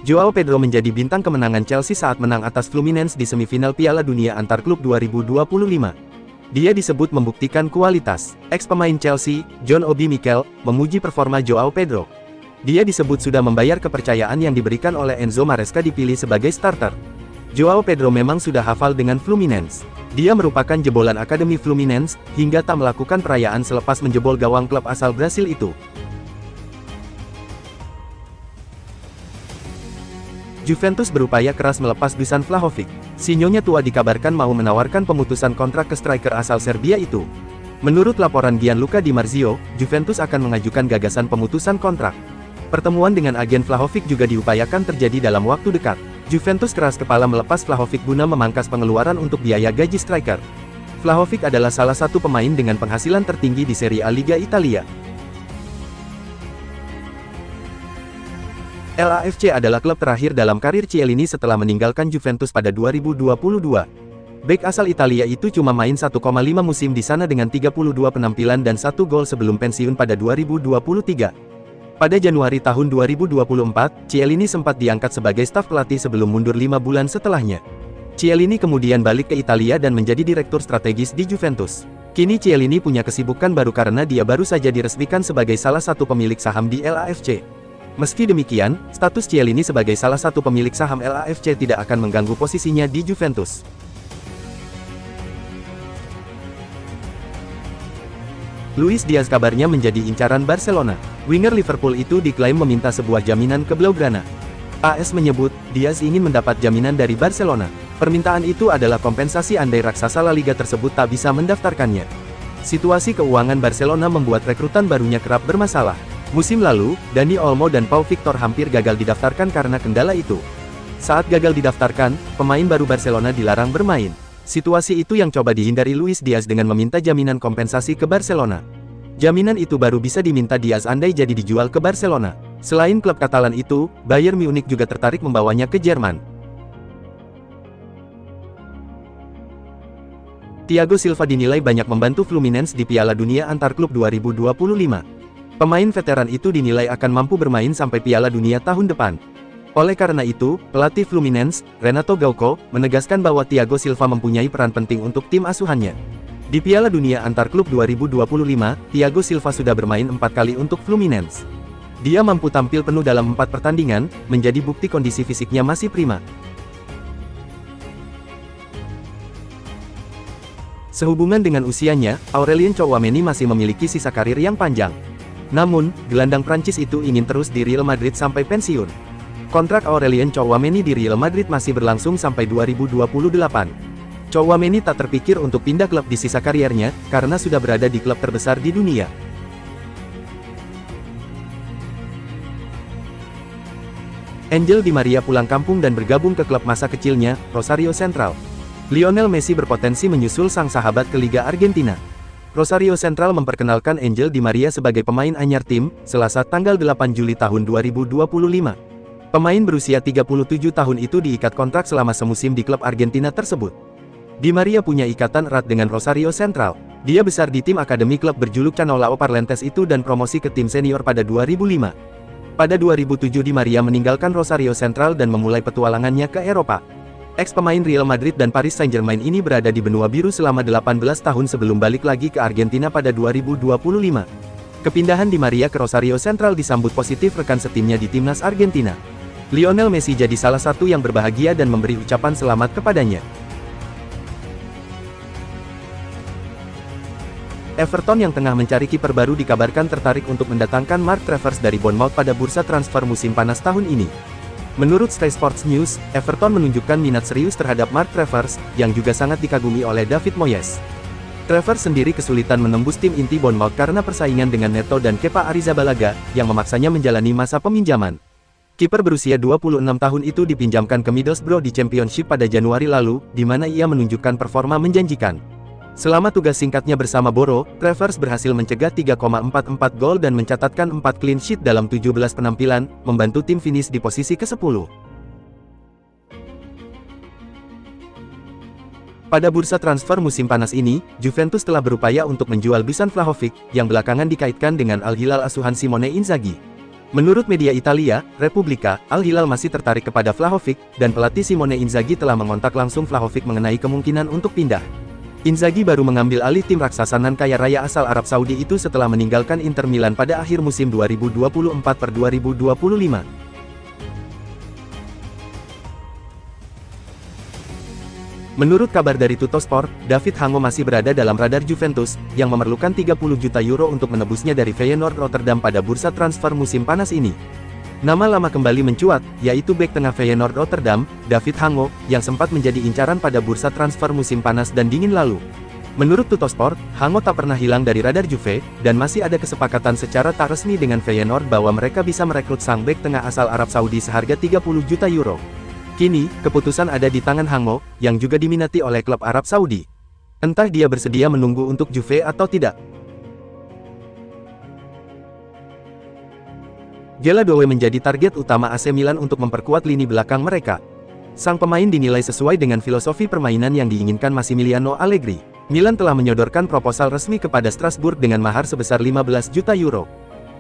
Joao Pedro menjadi bintang kemenangan Chelsea saat menang atas Fluminense di semifinal Piala Dunia Antar Klub 2025. Dia disebut membuktikan kualitas. Ex-pemain Chelsea, John Obi Mikel, memuji performa Joao Pedro. Dia disebut sudah membayar kepercayaan yang diberikan oleh Enzo Maresca dipilih sebagai starter. Joao Pedro memang sudah hafal dengan Fluminense. Dia merupakan jebolan akademi Fluminense, hingga tak melakukan perayaan selepas menjebol gawang klub asal Brasil itu. Juventus berupaya keras melepas Dusan Vlahovic. Si nyonya tua dikabarkan mau menawarkan pemutusan kontrak ke striker asal Serbia itu. Menurut laporan Gianluca Di Marzio, Juventus akan mengajukan gagasan pemutusan kontrak. Pertemuan dengan agen Vlahovic juga diupayakan terjadi dalam waktu dekat. Juventus keras kepala melepas Vlahovic guna memangkas pengeluaran untuk biaya gaji striker. Vlahovic adalah salah satu pemain dengan penghasilan tertinggi di Serie A Liga Italia. LAFC adalah klub terakhir dalam karir Chiellini setelah meninggalkan Juventus pada 2022. Bek asal Italia itu cuma main 1,5 musim di sana dengan 32 penampilan dan 1 gol sebelum pensiun pada 2023. Pada Januari tahun 2024, Chiellini sempat diangkat sebagai staf pelatih sebelum mundur 5 bulan setelahnya. Chiellini kemudian balik ke Italia dan menjadi direktur strategis di Juventus. Kini Chiellini punya kesibukan baru karena dia baru saja diresmikan sebagai salah satu pemilik saham di LAFC. Meski demikian, status Chiellini sebagai salah satu pemilik saham LAFC tidak akan mengganggu posisinya di Juventus. Luis Diaz kabarnya menjadi incaran Barcelona. Winger Liverpool itu diklaim meminta sebuah jaminan ke Blaugrana. AS menyebut, Diaz ingin mendapat jaminan dari Barcelona. Permintaan itu adalah kompensasi andai raksasa La Liga tersebut tak bisa mendaftarkannya. Situasi keuangan Barcelona membuat rekrutan barunya kerap bermasalah. Musim lalu, Dani Olmo dan Pau Victor hampir gagal didaftarkan karena kendala itu. Saat gagal didaftarkan, pemain baru Barcelona dilarang bermain. Situasi itu yang coba dihindari Luis Diaz dengan meminta jaminan kompensasi ke Barcelona. Jaminan itu baru bisa diminta Diaz andai jadi dijual ke Barcelona. Selain klub Katalan itu, Bayern Munich juga tertarik membawanya ke Jerman. Thiago Silva dinilai banyak membantu Fluminense di Piala Dunia Antar Klub 2025. Pemain veteran itu dinilai akan mampu bermain sampai Piala Dunia tahun depan. Oleh karena itu, pelatih Fluminense, Renato Gaucho, menegaskan bahwa Thiago Silva mempunyai peran penting untuk tim asuhannya. Di Piala Dunia Antar Klub 2025, Thiago Silva sudah bermain 4 kali untuk Fluminense. Dia mampu tampil penuh dalam 4 pertandingan, menjadi bukti kondisi fisiknya masih prima. Sehubungan dengan usianya, Aurelien Tchouaméni masih memiliki sisa karir yang panjang. Namun, gelandang Prancis itu ingin terus di Real Madrid sampai pensiun. Kontrak Aurelien Tchouaméni di Real Madrid masih berlangsung sampai 2028. Tchouaméni tak terpikir untuk pindah klub di sisa kariernya, karena sudah berada di klub terbesar di dunia. Angel Di Maria pulang kampung dan bergabung ke klub masa kecilnya, Rosario Central. Lionel Messi berpotensi menyusul sang sahabat ke Liga Argentina. Rosario Central memperkenalkan Angel Di Maria sebagai pemain anyar tim, Selasa tanggal 8 Juli tahun 2025. Pemain berusia 37 tahun itu diikat kontrak selama semusim di klub Argentina tersebut. Di Maria punya ikatan erat dengan Rosario Central. Dia besar di tim akademi klub berjuluk Canolao Parlantes itu dan promosi ke tim senior pada 2005. Pada 2007 Di Maria meninggalkan Rosario Central dan memulai petualangannya ke Eropa. Ex-pemain Real Madrid dan Paris Saint-Germain ini berada di benua biru selama 18 tahun sebelum balik lagi ke Argentina pada 2025. Kepindahan Di Maria ke Rosario Central disambut positif rekan setimnya di timnas Argentina. Lionel Messi jadi salah satu yang berbahagia dan memberi ucapan selamat kepadanya. Everton yang tengah mencari kiper baru dikabarkan tertarik untuk mendatangkan Mark Travers dari Bournemouth pada bursa transfer musim panas tahun ini. Menurut Sky Sports News, Everton menunjukkan minat serius terhadap Mark Travers, yang juga sangat dikagumi oleh David Moyes. Travers sendiri kesulitan menembus tim inti Bournemouth karena persaingan dengan Neto dan Kepa Arrizabalaga, yang memaksanya menjalani masa peminjaman. Kiper berusia 26 tahun itu dipinjamkan ke Middlesbrough di Championship pada Januari lalu, di mana ia menunjukkan performa menjanjikan. Selama tugas singkatnya bersama Boro, Travers berhasil mencegah 3,44 gol dan mencatatkan 4 clean sheet dalam 17 penampilan, membantu tim finish di posisi ke-10. Pada bursa transfer musim panas ini, Juventus telah berupaya untuk menjual Dusan Vlahovic, yang belakangan dikaitkan dengan Al Hilal asuhan Simone Inzaghi. Menurut media Italia, Repubblica, Al Hilal masih tertarik kepada Vlahovic, dan pelatih Simone Inzaghi telah mengontak langsung Vlahovic mengenai kemungkinan untuk pindah. Inzaghi baru mengambil alih tim raksasa nan kaya raya asal Arab Saudi itu setelah meninggalkan Inter Milan pada akhir musim 2024-2025. Menurut kabar dari Tuttosport, David Hango masih berada dalam radar Juventus, yang memerlukan 30 juta euro untuk menebusnya dari Feyenoord Rotterdam pada bursa transfer musim panas ini. Nama lama kembali mencuat, yaitu bek tengah Feyenoord Rotterdam, David Hango, yang sempat menjadi incaran pada bursa transfer musim panas dan dingin lalu. Menurut Tuttosport, Hango tak pernah hilang dari radar Juve, dan masih ada kesepakatan secara tak resmi dengan Feyenoord bahwa mereka bisa merekrut sang bek tengah asal Arab Saudi seharga 30 juta euro. Kini, keputusan ada di tangan Hango, yang juga diminati oleh klub Arab Saudi. Entah dia bersedia menunggu untuk Juve atau tidak. Gela Due menjadi target utama AC Milan untuk memperkuat lini belakang mereka. Sang pemain dinilai sesuai dengan filosofi permainan yang diinginkan Massimiliano Allegri. Milan telah menyodorkan proposal resmi kepada Strasbourg dengan mahar sebesar 15 juta euro.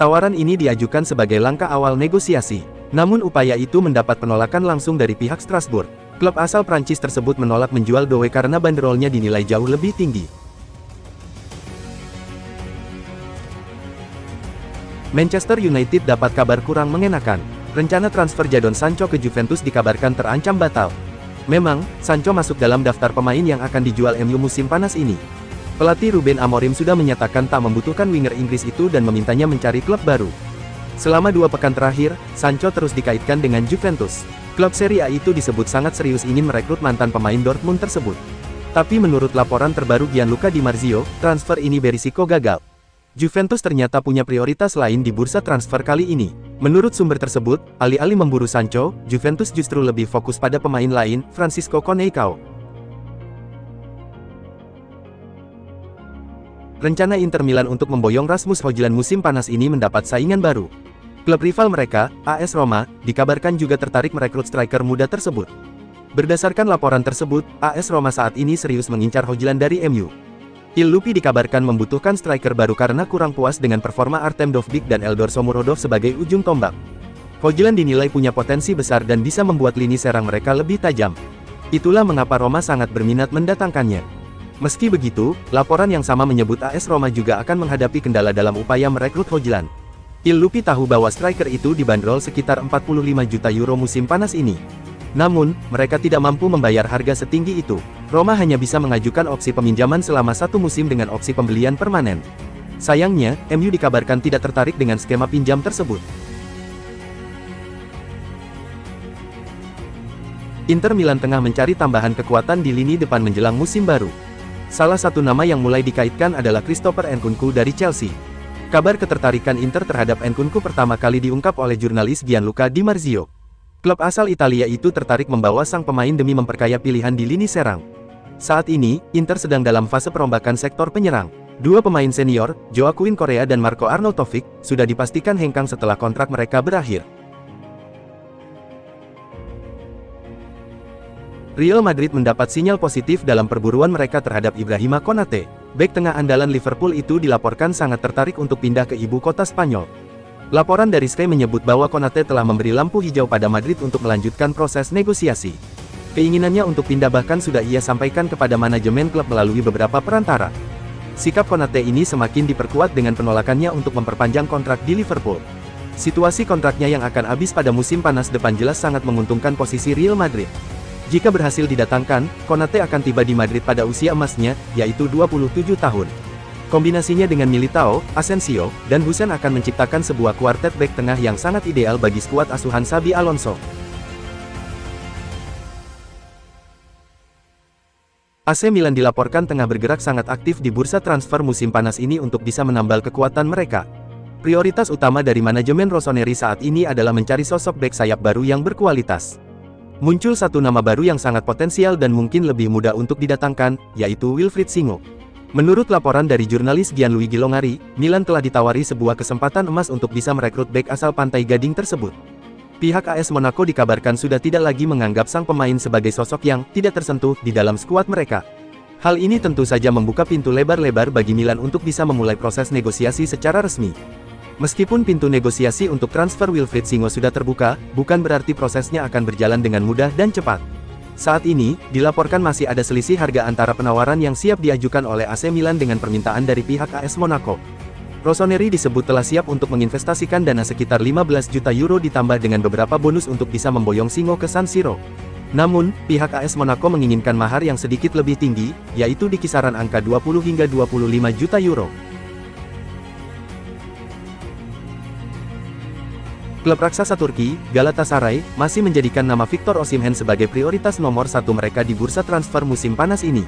Tawaran ini diajukan sebagai langkah awal negosiasi. Namun upaya itu mendapat penolakan langsung dari pihak Strasbourg. Klub asal Prancis tersebut menolak menjual Due karena banderolnya dinilai jauh lebih tinggi. Manchester United dapat kabar kurang mengenakan. Rencana transfer Jadon Sancho ke Juventus dikabarkan terancam batal. Memang, Sancho masuk dalam daftar pemain yang akan dijual MU musim panas ini. Pelatih Ruben Amorim sudah menyatakan tak membutuhkan winger Inggris itu dan memintanya mencari klub baru. Selama 2 pekan terakhir, Sancho terus dikaitkan dengan Juventus. Klub Serie A itu disebut sangat serius ingin merekrut mantan pemain Dortmund tersebut. Tapi menurut laporan terbaru Gianluca Di Marzio, transfer ini berisiko gagal. Juventus ternyata punya prioritas lain di bursa transfer kali ini. Menurut sumber tersebut, alih-alih memburu Sancho, Juventus justru lebih fokus pada pemain lain, Francisco Conceicao. Rencana Inter Milan untuk memboyong Rasmus Højlund musim panas ini mendapat saingan baru. Klub rival mereka, AS Roma, dikabarkan juga tertarik merekrut striker muda tersebut. Berdasarkan laporan tersebut, AS Roma saat ini serius mengincar Højlund dari MU. Il Lupi dikabarkan membutuhkan striker baru karena kurang puas dengan performa Artem Dovbyk dan Eldor Shomurodov sebagai ujung tombak. Højlund dinilai punya potensi besar dan bisa membuat lini serang mereka lebih tajam. Itulah mengapa Roma sangat berminat mendatangkannya. Meski begitu, laporan yang sama menyebut AS Roma juga akan menghadapi kendala dalam upaya merekrut Højlund. Il Lupi tahu bahwa striker itu dibanderol sekitar 45 juta euro musim panas ini. Namun, mereka tidak mampu membayar harga setinggi itu. Roma hanya bisa mengajukan opsi peminjaman selama 1 musim dengan opsi pembelian permanen. Sayangnya, MU dikabarkan tidak tertarik dengan skema pinjam tersebut. Inter Milan tengah mencari tambahan kekuatan di lini depan menjelang musim baru. Salah satu nama yang mulai dikaitkan adalah Christopher Nkunku dari Chelsea. Kabar ketertarikan Inter terhadap Nkunku pertama kali diungkap oleh jurnalis Gianluca Di Marzio. Klub asal Italia itu tertarik membawa sang pemain demi memperkaya pilihan di lini serang. Saat ini, Inter sedang dalam fase perombakan sektor penyerang. 2 pemain senior, Joaquin Correa dan Marco Arnautovic, sudah dipastikan hengkang setelah kontrak mereka berakhir. Real Madrid mendapat sinyal positif dalam perburuan mereka terhadap Ibrahima Konate. Bek tengah andalan Liverpool itu dilaporkan sangat tertarik untuk pindah ke ibu kota Spanyol. Laporan dari Sky menyebut bahwa Konate telah memberi lampu hijau pada Madrid untuk melanjutkan proses negosiasi. Keinginannya untuk pindah bahkan sudah ia sampaikan kepada manajemen klub melalui beberapa perantara. Sikap Konate ini semakin diperkuat dengan penolakannya untuk memperpanjang kontrak di Liverpool. Situasi kontraknya yang akan habis pada musim panas depan jelas sangat menguntungkan posisi Real Madrid. Jika berhasil didatangkan, Konate akan tiba di Madrid pada usia emasnya, yaitu 27 tahun. Kombinasinya dengan Militao, Asensio, dan Husen akan menciptakan sebuah kuartet bek tengah yang sangat ideal bagi skuad asuhan Xabi Alonso. AC Milan dilaporkan tengah bergerak sangat aktif di bursa transfer musim panas ini untuk bisa menambal kekuatan mereka. Prioritas utama dari manajemen Rossoneri saat ini adalah mencari sosok bek sayap baru yang berkualitas. Muncul satu nama baru yang sangat potensial dan mungkin lebih mudah untuk didatangkan, yaitu Wilfried Singo. Menurut laporan dari jurnalis Gianluigi Longari, Milan telah ditawari sebuah kesempatan emas untuk bisa merekrut bek asal Pantai Gading tersebut. Pihak AS Monaco dikabarkan sudah tidak lagi menganggap sang pemain sebagai sosok yang tidak tersentuh di dalam skuad mereka. Hal ini tentu saja membuka pintu lebar-lebar bagi Milan untuk bisa memulai proses negosiasi secara resmi. Meskipun pintu negosiasi untuk transfer Wilfried Singo sudah terbuka, bukan berarti prosesnya akan berjalan dengan mudah dan cepat. Saat ini, dilaporkan masih ada selisih harga antara penawaran yang siap diajukan oleh AC Milan dengan permintaan dari pihak AS Monaco. Rossoneri disebut telah siap untuk menginvestasikan dana sekitar 15 juta euro ditambah dengan beberapa bonus untuk bisa memboyong Singo ke San Siro. Namun, pihak AS Monaco menginginkan mahar yang sedikit lebih tinggi, yaitu di kisaran angka 20 hingga 25 juta euro. Klub raksasa Turki, Galatasaray, masih menjadikan nama Victor Osimhen sebagai prioritas nomor satu mereka di bursa transfer musim panas ini.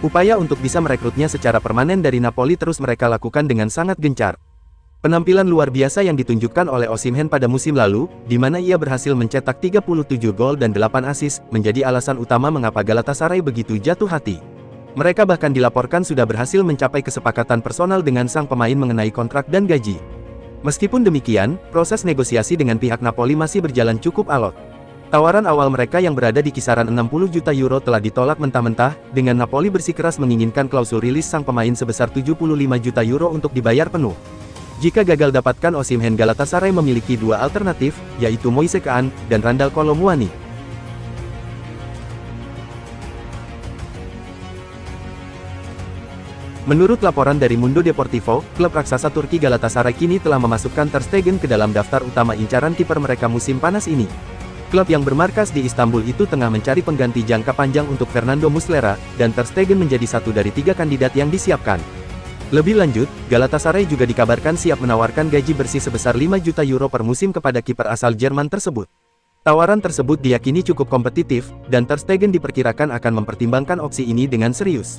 Upaya untuk bisa merekrutnya secara permanen dari Napoli terus mereka lakukan dengan sangat gencar. Penampilan luar biasa yang ditunjukkan oleh Osimhen pada musim lalu, di mana ia berhasil mencetak 37 gol dan 8 assist, menjadi alasan utama mengapa Galatasaray begitu jatuh hati. Mereka bahkan dilaporkan sudah berhasil mencapai kesepakatan personal dengan sang pemain mengenai kontrak dan gaji. Meskipun demikian, proses negosiasi dengan pihak Napoli masih berjalan cukup alot. Tawaran awal mereka yang berada di kisaran 60 juta euro telah ditolak mentah-mentah, dengan Napoli bersikeras menginginkan klausul rilis sang pemain sebesar 75 juta euro untuk dibayar penuh. Jika gagal dapatkan Osimhen, Galatasaray memiliki dua alternatif, yaitu Moise Kean dan Randal Kolo Muani. Menurut laporan dari Mundo Deportivo, klub raksasa Turki Galatasaray kini telah memasukkan Ter Stegen ke dalam daftar utama incaran kiper mereka musim panas ini. Klub yang bermarkas di Istanbul itu tengah mencari pengganti jangka panjang untuk Fernando Muslera, dan Ter Stegen menjadi satu dari 3 kandidat yang disiapkan. Lebih lanjut, Galatasaray juga dikabarkan siap menawarkan gaji bersih sebesar 5 juta euro per musim kepada kiper asal Jerman tersebut. Tawaran tersebut diyakini cukup kompetitif, dan Ter Stegen diperkirakan akan mempertimbangkan opsi ini dengan serius.